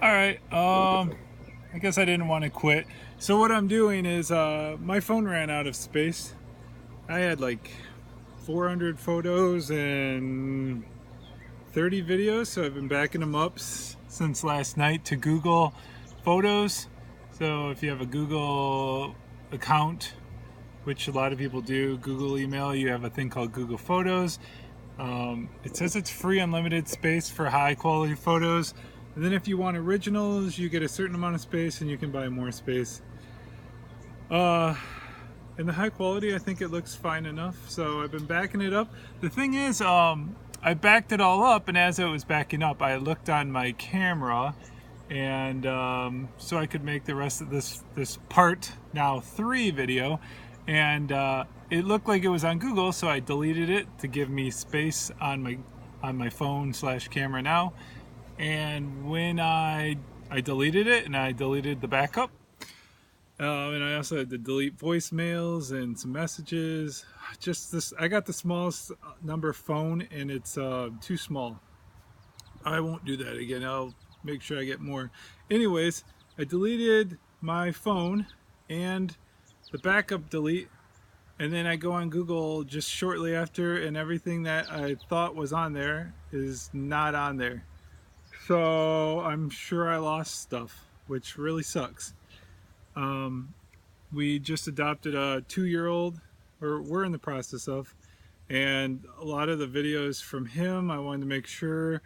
Alright, I guess I didn't want to quit. So what I'm doing is, my phone ran out of space. I had like 400 photos and 30 videos, so I've been backing them up since last night to Google Photos. So if you have a Google account, which a lot of people do, Google email, you have a thing called Google Photos. It says it's free unlimited space for high quality photos. And then if you want originals, you get a certain amount of space and you can buy more space. In the high quality, I think it looks fine enough. So I've been backing it up. The thing is, I backed it all up, and as I was backing up, I looked on my camera, and so I could make the rest of this part now 3 video, and it looked like it was on Google, so I deleted it to give me space on my phone / camera now. And when I deleted it, and I deleted the backup, and I also had to delete voicemails and some messages. Just this, I got the smallest number phone, and it's too small. I won't do that again. I'll make sure I get more. Anyways, I deleted my phone and the backup delete, and then I go on Google just shortly after, and everything that I thought was on there is not on there. So I'm sure I lost stuff, which really sucks. We just adopted a 2-year-old, or we're in the process of, and a lot of the videos from him, I wanted to make sure,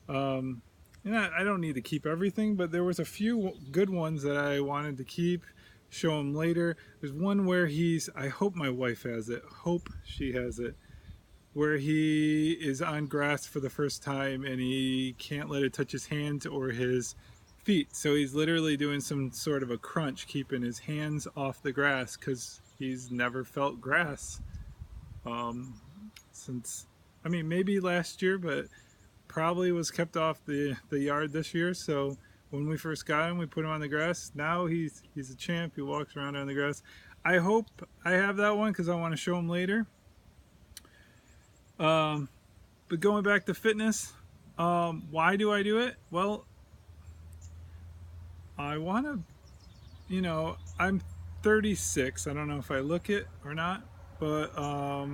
and I don't need to keep everything, but there was a few good ones that I wanted to keep, show him later. There's one where I hope my wife has it, hope she has it, where he is on grass for the first time and he can't let it touch his hands or his feet. So he's literally doing some sort of a crunch, keeping his hands off the grass because he's never felt grass since, I mean, maybe last year, but probably was kept off the yard this year. So when we first got him, we put him on the grass. Now he's a champ. He walks around on the grass. I hope I have that one because I want to show him later. But going back to fitness, why do I do it? Well, I want to, I'm 36. I don't know if I look it or not, but I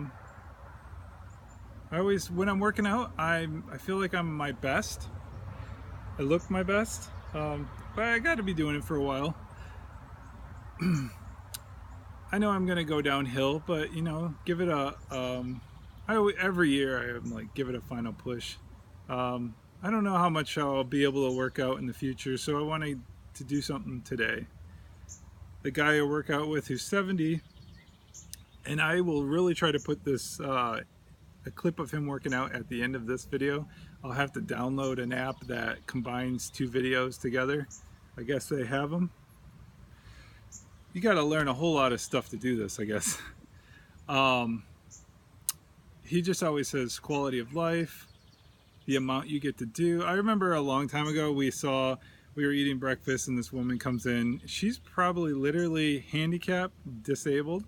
always, when I'm working out, I feel like I'm my best. I look my best, but I got to be doing it for a while. I know I'm gonna go downhill, but give it a every year I'm like, give it a final push. I don't know how much I'll be able to work out in the future, so I wanted to do something today. The guy I work out with who's 70, and I will really try to put this a clip of him working out at the end of this video. I'll have to download an app that combines 2 videos together. I guess they have them. You got to learn a whole lot of stuff to do this, I guess. He just always says quality of life, the amount you get to do. I remember a long time ago we were eating breakfast and this woman comes in. She's probably literally handicapped, disabled,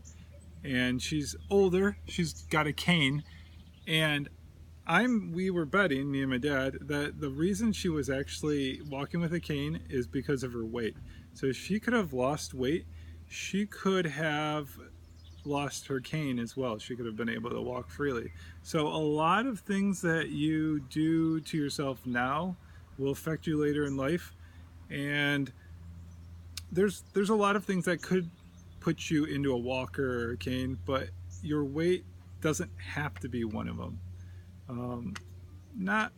and she's older. She's got a cane, and we were betting, me and my dad, that the reason she was actually walking with a cane is because of her weight. So if she could have lost weight, she could have lost her cane as well. She could have been able to walk freely. So a lot of things that you do to yourself now will affect you later in life, and there's a lot of things that could put you into a walker or a cane, but your weight doesn't have to be one of them. Not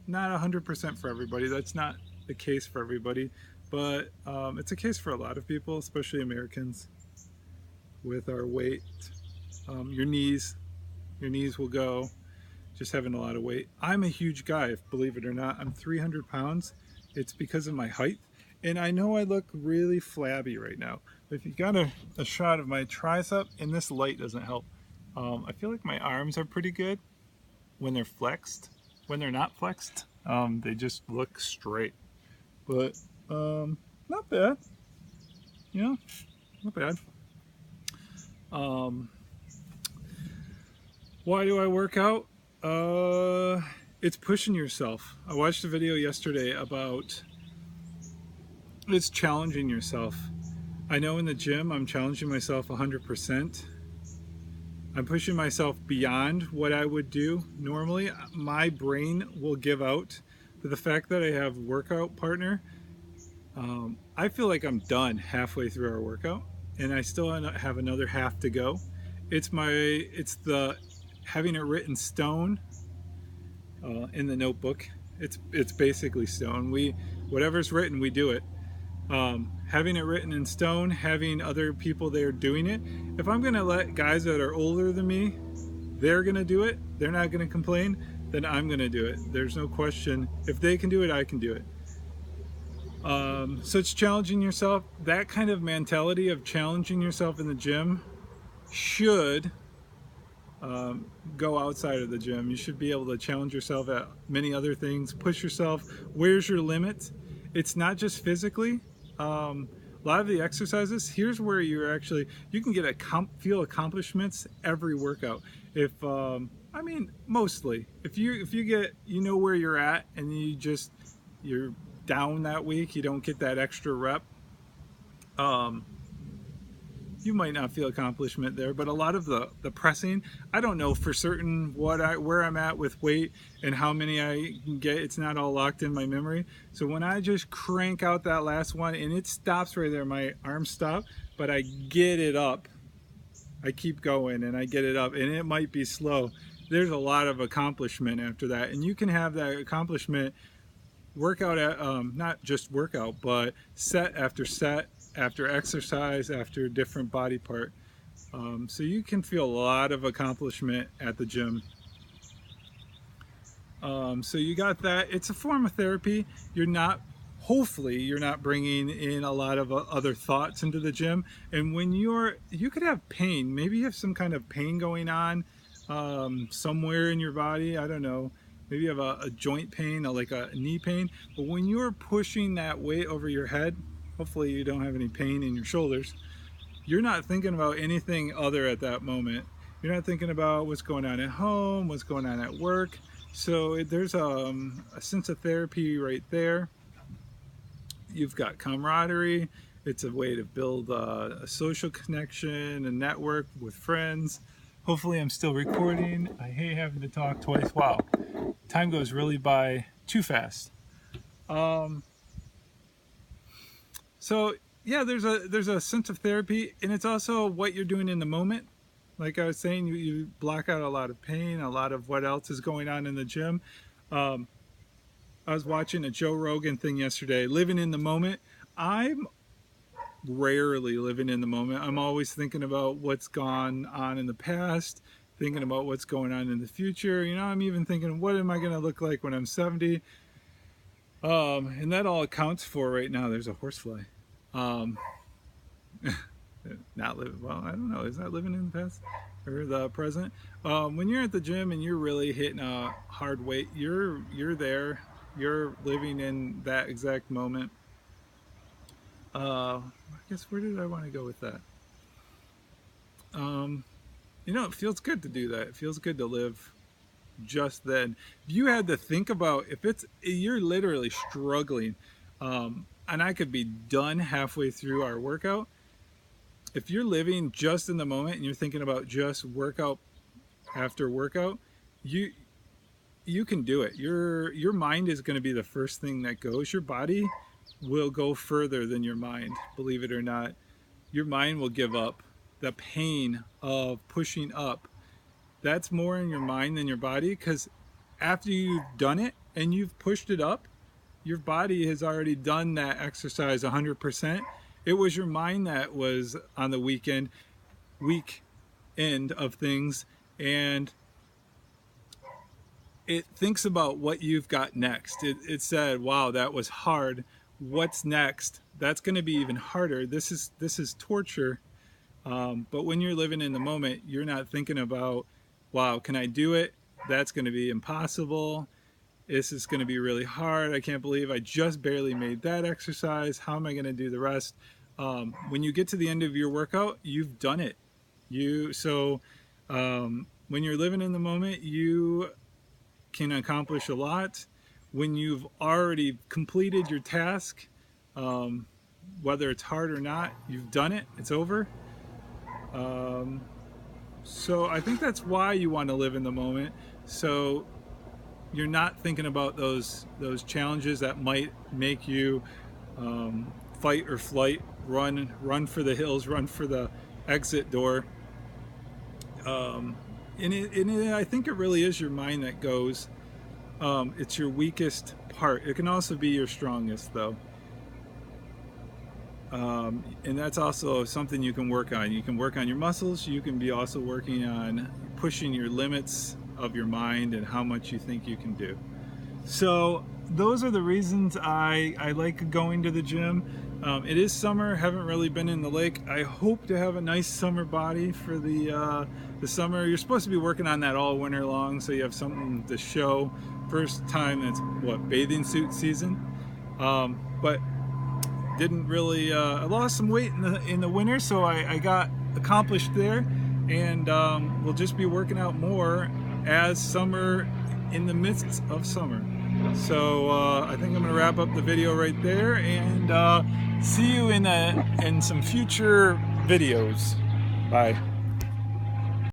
100% for everybody. That's not the case for everybody, but it's a case for a lot of people, especially Americans. With our weight, your knees will go, just having a lot of weight. I'm a huge guy, believe it or not. I'm 300 pounds. It's because of my height, and I know I look really flabby right now, but if you got a shot of my tricep, and this light doesn't help, I feel like my arms are pretty good when they're flexed. When they're not flexed, they just look straight, but not bad, not bad. Why do I work out? It's pushing yourself. I watched a video yesterday about It's challenging yourself. I know in the gym I'm challenging myself 100%. I'm pushing myself beyond what I would do normally. My brain will give out. But the fact that I have a workout partner, I feel like I'm done halfway through our workout, and I still have another half to go. It's the having it written stone in the notebook. It's basically stone. Whatever's written, we do it. Having it written in stone, having other people there doing it. If I'm gonna let guys that are older than me, they're gonna do it, they're not gonna complain, then I'm gonna do it. There's no question. If they can do it, I can do it. So it's challenging yourself. That kind of mentality of challenging yourself in the gym should go outside of the gym. You should be able to challenge yourself at many other things, push yourself. Where's your limit? It's not just physically. A lot of the exercises, here's where you can get feel accomplishments every workout. Mostly. If you get, where you're at, and you're down that week, you don't get that extra rep, you might not feel accomplishment there. But a lot of the pressing, I don't know for certain where I'm at with weight and how many I can get. It's not all locked in my memory. So when I just crank out that last one and it stops right there, my arms stop, but I get it up, I keep going and I get it up, and it might be slow. There's a lot of accomplishment after that, and you can have that accomplishment workout at not just workout, but set after exercise, after different body part. So you can feel a lot of accomplishment at the gym. So you got that. It's a form of therapy. Hopefully you're not bringing in a lot of other thoughts into the gym. And when you could have pain, maybe you have some kind of pain going on somewhere in your body. I don't know. Maybe you have a joint pain, like a knee pain. But when you're pushing that weight over your head, hopefully you don't have any pain in your shoulders. You're not thinking about anything other at that moment. You're not thinking about what's going on at home, what's going on at work. So there's a sense of therapy right there. You've got camaraderie. It's a way to build a social connection, a network with friends. Hopefully I'm still recording. I hate having to talk twice. Wow, time goes really by too fast. So yeah, there's a sense of therapy, and it's also what you're doing in the moment. Like I was saying, you block out a lot of pain, a lot of what else is going on in the gym. I was watching a Joe Rogan thing yesterday, living in the moment. I'm rarely living in the moment. I'm always thinking about what's gone on in the past, thinking about what's going on in the future. I'm even thinking, what am I going to look like when I'm 70? And that all accounts for right now. There's a horsefly. Not living, well, I don't know. Is that living in the past or the present? When you're at the gym and you're really hitting a hard weight, you're there. You're living in that exact moment. I guess where did I want to go with that? It feels good to do that. It feels good to live just then. If you had to think about, you're literally struggling, and I could be done halfway through our workout. If you're living just in the moment and you're thinking about just workout after workout, you can do it. Your mind is going to be the first thing that goes. Your body will go further than your mind, believe it or not. Your mind will give up. The pain of pushing up, that's more in your mind than your body, because after you've done it and you've pushed it up, your body has already done that exercise 100%. It was your mind that was on the weak end of things, and it thinks about what you've got next. It said, wow, that was hard. What's next? That's going to be even harder. This is torture. But when you're living in the moment, you're not thinking about, wow, can I do it? That's going to be impossible. This is going to be really hard. I can't believe I just barely made that exercise. How am I going to do the rest? When you get to the end of your workout, you've done it. When you're living in the moment, you can accomplish a lot. When you've already completed your task, whether it's hard or not, you've done it, it's over. So I think that's why you want to live in the moment. So you're not thinking about those challenges that might make you fight or flight, run for the hills, run for the exit door. I think it really is your mind that goes. It's your weakest part. It can also be your strongest, though. And that's also something you can work on. You can work on your muscles. You can be also working on pushing your limits of your mind and how much you think you can do. So those are the reasons I like going to the gym. It is summer. Haven't really been in the lake. I hope to have a nice summer body for the summer. You're supposed to be working on that all winter long, so you have something to show. First time it's bathing suit season, but didn't really. I lost some weight in the winter, so I got accomplished there, and we'll just be working out more as summer, in the midst of summer. So I think I'm going to wrap up the video right there, and see you in some future videos. Bye.